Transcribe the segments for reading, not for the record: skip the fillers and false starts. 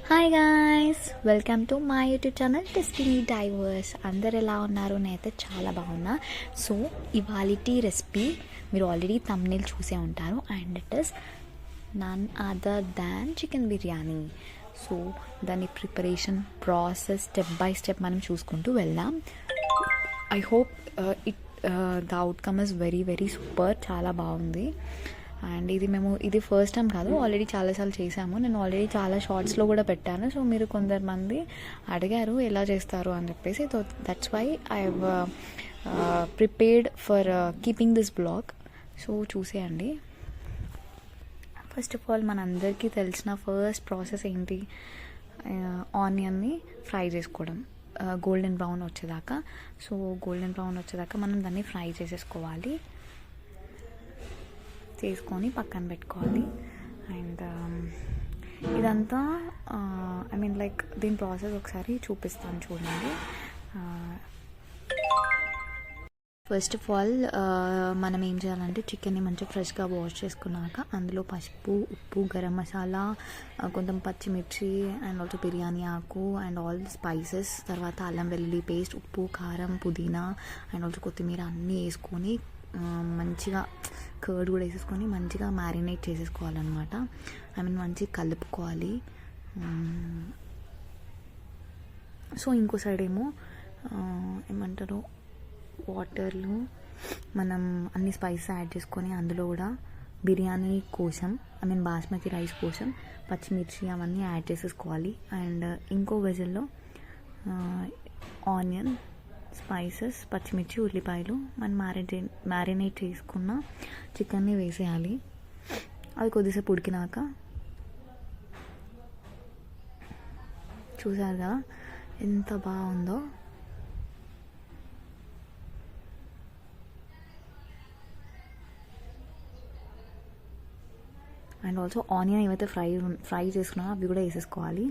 Hi guys, welcome to my YouTube channel Destiny Divers. అందరు ఎలా ఉన్నారు? నేనైతే చాలా బాగున్నా. సో ఇవాళటి రెసిపీ మీరు ఆల్రెడీ థంబ్నెయిల్ చూసే ఉంటారు, and it is none other than chicken biryani. So దాని preparation process step by step మనం చూసుకుంటూ వెళ్దాం. I hope the outcome is very very super. చాలా బాగుంది. అండ్ ఇది ఫస్ట్ టైం కాదు, ఆల్రెడీ చాలాసార్లు చేశాము. నేను ఆల్రెడీ చాలా షార్ట్స్లో కూడా పెట్టాను. సో మీరు కొందరు అడిగారు ఎలా చేస్తారు అని చెప్పేసి. So that's why I have prepared for keeping this blog. So చూసేయండి. ఫస్ట్ ఆఫ్ ఆల్ మనందరికీ తెలిసిన ఫస్ట్ ప్రాసెస్ ఏంటి? ఆనియన్ని ఫ్రై చేసుకోవడం, గోల్డెన్ బ్రౌన్ వచ్చేదాకా. సో గోల్డెన్ బ్రౌన్ వచ్చేదాకా మనం దాన్ని ఫ్రై చేసుకొని పక్కన పెట్టుకోవాలి. అండ్ ఇదంతా ఐ మీన్ లైక్ దీని ప్రాసెస్ ఒకసారి చూపిస్తాను, చూడండి. ఫస్ట్ ఆఫ్ ఆల్ మనం ఏం చేయాలంటే చికెన్ని మంచిగా ఫ్రెష్గా వాష్ చేసుకున్నాక అందులో పసుపు, ఉప్పు, గరం మసాలా, కొంచెం పచ్చిమిర్చి, అండ్ ఆల్సో బిర్యానీ ఆకు, అండ్ ఆల్ స్పైసెస్, తర్వాత అల్లం వెల్లుల్లి పేస్ట్, ఉప్పు, కారం, పుదీనా, అండ్ ఆల్సో కొత్తిమీర అన్నీ వేసుకొని మంచిగా కర్డ్ కూడా వేసేసుకొని మంచిగా మ్యారినేట్ చేసేసుకోవాలన్నమాట. ఐ మీన్ మంచిగా కలుపుకోవాలి. సో ఇంకో సైడ్ ఏమో ఏమంటారు, వాటర్లో మనం అన్ని స్పైసెస్ యాడ్ చేసుకొని అందులో కూడా బిర్యానీ కోసం, ఐ మీన్ బాస్మతి రైస్ కోసం పచ్చిమిర్చి అవన్నీ యాడ్ చేసేసుకోవాలి. అండ్ ఇంకో గజల్లో ఆనియన్, స్పైసెస్, పచ్చిమిర్చి, ఉల్లిపాయలు మనం మ్యారినేట్ చేసుకున్న చికెన్ని వేసేయాలి. అది కొద్దిసేపు ఉడికినాక చూసారు కదా ఎంత బాగుందో. అండ్ ఆల్సో ఆనియన్ ఏవైతే ఫ్రై చేసుకున్నామో అవి కూడా వేసేసుకోవాలి.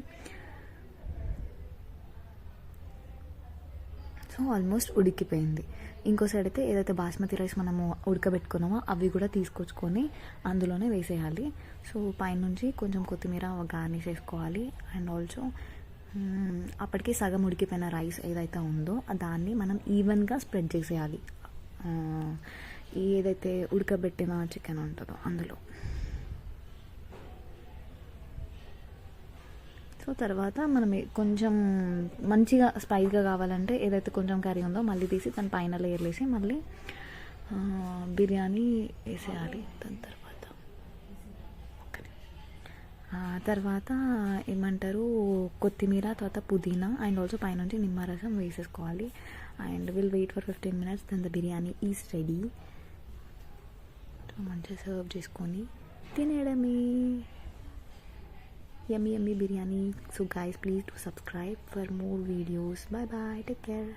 సో ఆల్మోస్ట్ ఉడికిపోయింది. ఇంకో సైడ్ అయితే ఏదైతే బాస్మతి రైస్ మనము ఉడకబెట్టుకున్నామో అవి కూడా తీసుకొచ్చుకొని అందులోనే వేసేయాలి. సో పైనుంచి కొంచెం కొత్తిమీర గార్నిష్ చేసుకోవాలి. అండ్ ఆల్సో అప్పటికి సగం ఉడికిపోయిన రైస్ ఏదైతే ఉందో దాన్ని మనం ఈవెన్గా స్ప్రెడ్ చేసేయాలి, ఏదైతే ఉడకబెట్టిన చికెన్ ఉంటుందో అందులో. సో తర్వాత మనం కొంచెం మంచిగా స్పైస్గా కావాలంటే ఏదైతే కొంచెం కర్రీ ఉందో మళ్ళీ తీసి దాని పైన లేయర్ వేసి మళ్ళీ బిర్యానీ వేసేయాలి. దాని తర్వాత ఏమంటారు, కొత్తిమీర, తర్వాత పుదీనా, అండ్ ఆల్సో పైనుంచి నిమ్మరసం వేసేసుకోవాలి. And will wait for 15 minutes. Then the biryani is ready. మంచిగా సర్వ్ చేసుకొని తినేయడమే. Yummy biryani. So guys, please do subscribe for more videos. Bye bye, take care.